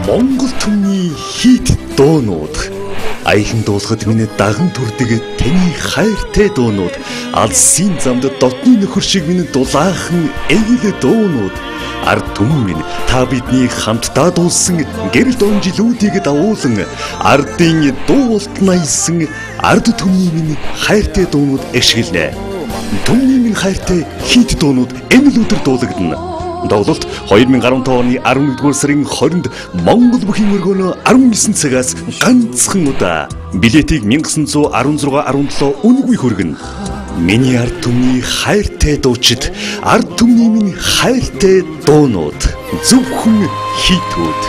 Монгол түмний хийт дуунууд аяхан дуусахад миний даган төрдөг таны хайртай дуунууд алсын замд дотны нөхөр шиг миний дулаахан эгэл дуунууд ард түмэн минь та бидний хамтдаа дуулсан гэрэл дон жилүүдийг дагуулan ардын дуулт наясан ард түмний минь хайртай дуунууд ашиглана. Түмний минь хайртай хийт дуунууд энэ л өдөр дуулагдана. Доололт 2015 оны 11-р сарын 20-нд Монгол бүхий мөргөөнөө 19 цагаас ганцхан удаа билетийг 1916.17 үнэгүй хүргэнэ. Миний ард түмний хайртай дуучид, ард түмний минь хайртай дуунууд, зөвхөн хийтүүд.